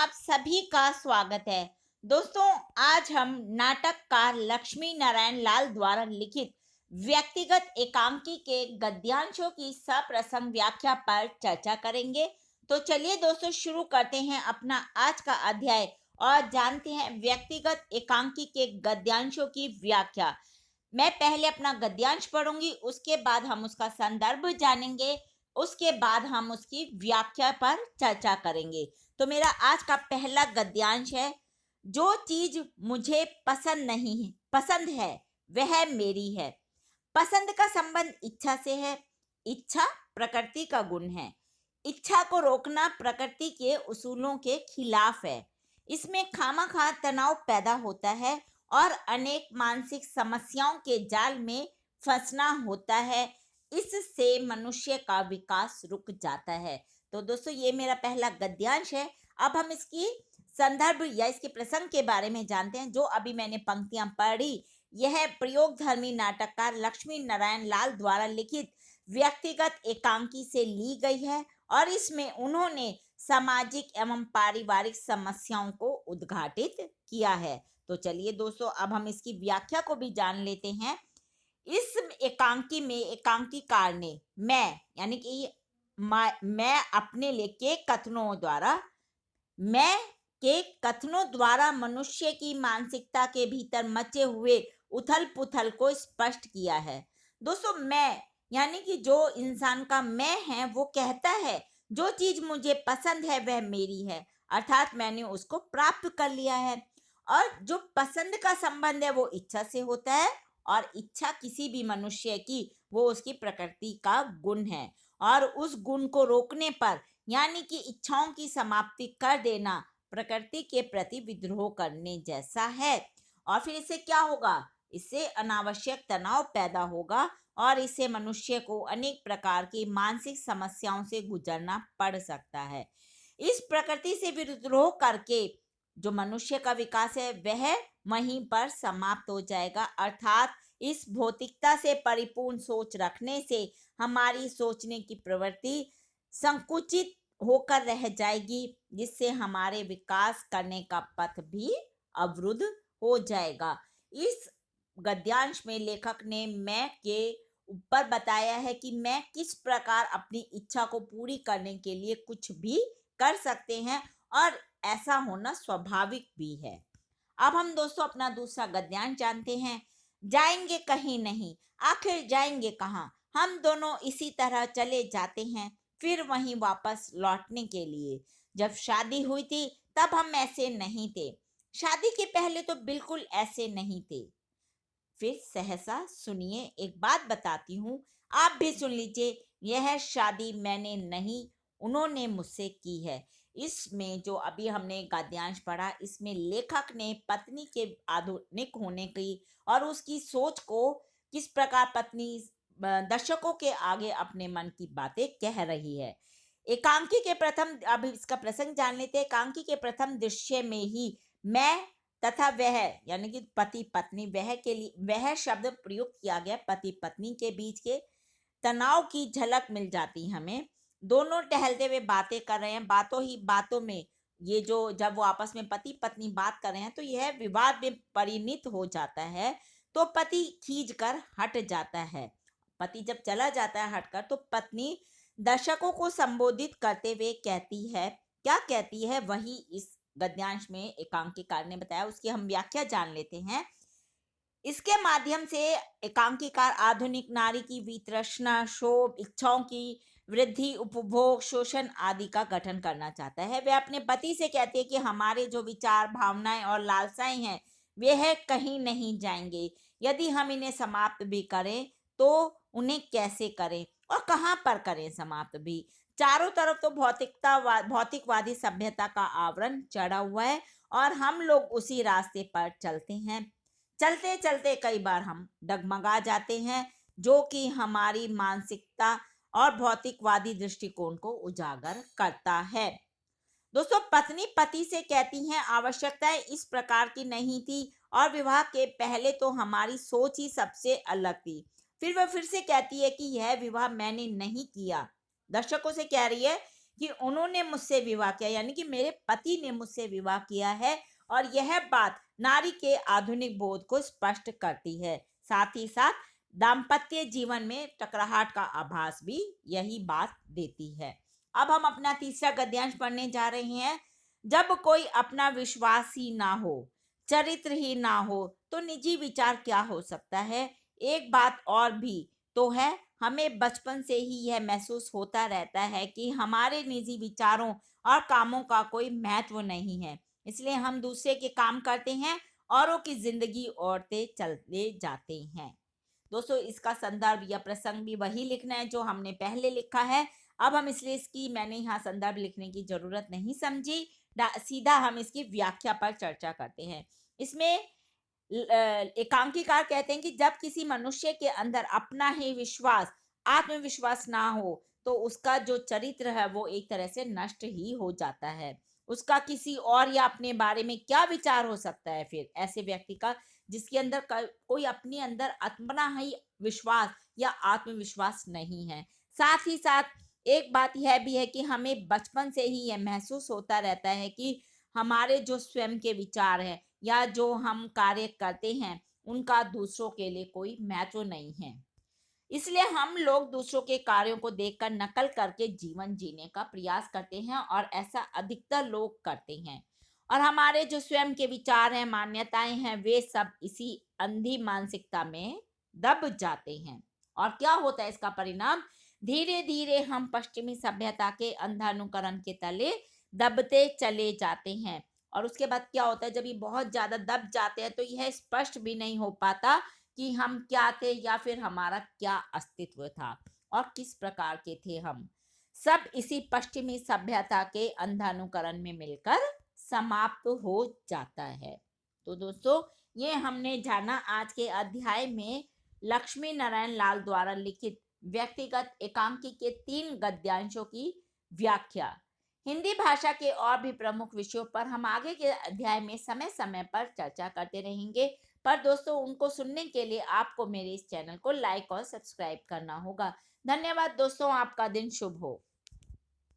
आप सभी का स्वागत है। दोस्तों, आज हम नाटककार लक्ष्मी नारायण लाल द्वारा लिखित व्यक्तिगत एकांकी के गद्यांशों की सप्रसंग व्याख्या पर चर्चा करेंगे। तो चलिए दोस्तों, शुरू करते हैं अपना आज का अध्याय और जानते हैं व्यक्तिगत एकांकी के गद्यांशों की व्याख्या। मैं पहले अपना गद्यांश पढ़ूंगी, उसके बाद हम उसका संदर्भ जानेंगे, उसके बाद हम उसकी व्याख्या पर चर्चा करेंगे। तो मेरा आज का पहला गद्यांश है, जो चीज मुझे पसंद है वह मेरी है। पसंद का संबंध इच्छा से है। इच्छा प्रकृति का गुण है। इच्छा को रोकना प्रकृति के उसूलों के खिलाफ है। इसमें खामखा तनाव पैदा होता है और अनेक मानसिक समस्याओं के जाल में फंसना होता है। इससे मनुष्य का विकास रुक जाता है। तो दोस्तों, ये मेरा पहला गद्यांश है। अब हम इसकी संदर्भ या इसके प्रसंग के बारे में जानते हैं। जो अभी मैंने पंक्तियां पढ़ी, यह प्रयोगधर्मी नाटककार लक्ष्मी नारायण लाल द्वारा लिखित व्यक्तिगत एकांकी से ली गई है और इसमें उन्होंने सामाजिक एवं पारिवारिक समस्याओं को उद्घाटित किया है। तो चलिए दोस्तों, अब हम इसकी व्याख्या को भी जान लेते हैं। इस एकांकी में एकांकीकार ने मैं यानी कि मैं अपने लिए के कथनों द्वारा मनुष्य की मानसिकता के भीतर मचे हुए उथल पुथल को स्पष्ट किया है। दोस्तों, मैं यानी कि जो इंसान का मैं है, वो कहता है जो चीज मुझे पसंद है वह मेरी है, अर्थात मैंने उसको प्राप्त कर लिया है। और जो पसंद का संबंध है वो इच्छा से होता है, और इच्छा किसी भी मनुष्य की वो उसकी प्रकृति का गुण है। और उस गुण को रोकने पर यानी कि इच्छाओं की समाप्ति कर देना प्रकृति के प्रति विद्रोह करने जैसा है। और फिर इससे क्या होगा? इससे अनावश्यक तनाव पैदा होगा और इससे मनुष्य को अनेक प्रकार की मानसिक समस्याओं से गुजरना पड़ सकता है। इस प्रकृति से विद्रोह करके जो मनुष्य का विकास है वह वहीं पर समाप्त हो जाएगा, अर्थात इस भौतिकता से परिपूर्ण सोच रखने से हमारी सोचने की प्रवृत्ति संकुचित होकर रह जाएगी, जिससे हमारे विकास करने का पथ भी अवरुद्ध हो जाएगा। इस गद्यांश में लेखक ने मैं के ऊपर बताया है कि मैं किस प्रकार अपनी इच्छा को पूरी करने के लिए कुछ भी कर सकते हैं और ऐसा होना स्वाभाविक भी है। अब हम दोस्तों अपना दूसरा गद्यांश जानते हैं। जाएंगे कहीं नहीं, आखिर जाएंगे कहाँ? हम दोनों इसी तरह चले जाते हैं, फिर वहीं वापस लौटने के लिए। जब शादी हुई थी तब हम ऐसे नहीं थे। शादी के पहले तो बिल्कुल ऐसे नहीं थे। फिर सहसा सुनिए, एक बात बताती हूँ, आप भी सुन लीजिए। यह शादी मैंने नहीं, उन्होंने मुझसे की है। इसमें जो अभी हमने गद्यांश पढ़ा, इसमें लेखक ने पत्नी के आधुनिक होने की और उसकी सोच को किस प्रकार पत्नी दर्शकों के आगे अपने मन की बातें कह रही है। एकांकी के प्रथम, अब इसका प्रसंग जान लेते हैं। एकांकी के प्रथम दृश्य में ही मैं तथा वह यानी कि पति पत्नी, वह के लिए वह शब्द प्रयुक्त किया गया। पति पत्नी के बीच के तनाव की झलक मिल जाती हमें। दोनों टहलते हुए बातें कर रहे हैं, बातों ही बातों में ये जो जब वो आपस में पति पत्नी बात कर रहे हैं तो यह विवाद में परिणित हो जाता है। तो पति खींच कर हट जाता है। पति जब चला जाता है हटकर, तो पत्नी दर्शकों को संबोधित करते हुए कहती है, क्या कहती है वही इस गद्यांश में एकांकीकार ने बताया। उसकी हम व्याख्या जान लेते हैं। इसके माध्यम से एकांकीकार आधुनिक नारी की वितृष्णा, शोभ, इच्छाओं की वृद्धि, उपभोग, शोषण आदि का गठन करना चाहता है। वह अपने पति से कहती है कि हमारे जो विचार, भावनाएं और लालसाएं हैं वह कहीं नहीं जाएंगे। यदि हम इन्हें समाप्त भी करें तो उन्हें कैसे करें और कहाँ पर करें समाप्त भी? चारों तरफ तो भौतिकवादी सभ्यता का आवरण चढ़ा हुआ है और हम लोग उसी रास्ते पर चलते हैं। चलते चलते कई बार हम डगमगा जाते हैं, जो कि हमारी मानसिकता और भौतिकवादी दृष्टिकोण को उजागर करता है। दोस्तों, पत्नी पति से कहती हैं, आवश्यकताएं इस प्रकार की नहीं थी और विवाह के पहले तो हमारी सोच ही सबसे अलग थी। फिर वह फिर से कहती है कि यह विवाह मैंने नहीं किया। दर्शकों से कह रही है कि उन्होंने मुझसे विवाह किया, यानी कि मेरे पति ने मुझसे विवाह किया है, और यह बात नारी के आधुनिक बोध को स्पष्ट करती है। साथ ही साथ दाम्पत्य जीवन में टकराहट का आभास भी यही बात देती है। अब हम अपना तीसरा गद्यांश पढ़ने जा रहे हैं। जब कोई अपना विश्वास ही ना हो, चरित्र ही ना हो, तो निजी विचार क्या हो सकता है। एक बात और भी तो है, हमें बचपन से ही यह महसूस होता रहता है कि हमारे निजी विचारों और कामों का कोई महत्व नहीं है, इसलिए हम दूसरे के काम करते हैं, औरों की जिंदगी औरते चलते जाते हैं। दोस्तों, इसका संदर्भ या प्रसंग भी वही लिखना है जो हमने पहले लिखा है। अब हम इसलिए इसकी मैंने यहाँ संदर्भ लिखने की जरूरत नहीं समझी, सीधा हम इसकी व्याख्या पर चर्चा करते हैं। इसमें एकांकीकार कहते हैं कि जब किसी मनुष्य के अंदर अपना ही विश्वास, आत्मविश्वास ना हो, तो उसका जो चरित्र है वो एक तरह से नष्ट ही हो जाता है। उसका किसी और या अपने बारे में क्या विचार हो सकता है फिर ऐसे व्यक्ति का, जिसके अंदर कोई अपने अंदर अपना ही विश्वास या आत्मविश्वास नहीं है। साथ ही साथ एक बात यह भी है कि हमें बचपन से ही यह महसूस होता रहता है कि हमारे जो स्वयं के विचार हैं या जो हम कार्य करते हैं, उनका दूसरों के लिए कोई महत्व नहीं है। इसलिए हम लोग दूसरों के कार्यों को देखकर नकल करके जीवन जीने का प्रयास करते हैं, और ऐसा अधिकतर लोग करते हैं। और हमारे जो स्वयं के विचार हैं, मान्यताएं हैं, वे सब इसी अंधी मानसिकता में दब जाते हैं। और क्या होता है इसका परिणाम? धीरे धीरे हम पश्चिमी सभ्यता के अंधानुकरण के तले दबते चले जाते हैं। और उसके बाद क्या होता है, जब ये बहुत ज्यादा दब जाते हैं तो यह स्पष्ट भी नहीं हो पाता कि हम क्या थे या फिर हमारा क्या अस्तित्व था और किस प्रकार के थे हम। सब इसी पश्चिमी सभ्यता के अंधानुकरण में मिलकर समाप्त हो जाता है। तो दोस्तों, ये हमने जाना आज के अध्याय में लक्ष्मी नारायण लाल द्वारा लिखित व्यक्तिगत एकांकी के 3 गद्यांशों की व्याख्या। हिंदी भाषा के और भी प्रमुख विषयों पर हम आगे के अध्याय में समय समय पर चर्चा करते रहेंगे, पर दोस्तों उनको सुनने के लिए आपको मेरे इस चैनल को लाइक और सब्सक्राइब करना होगा। धन्यवाद दोस्तों, आपका दिन शुभ हो।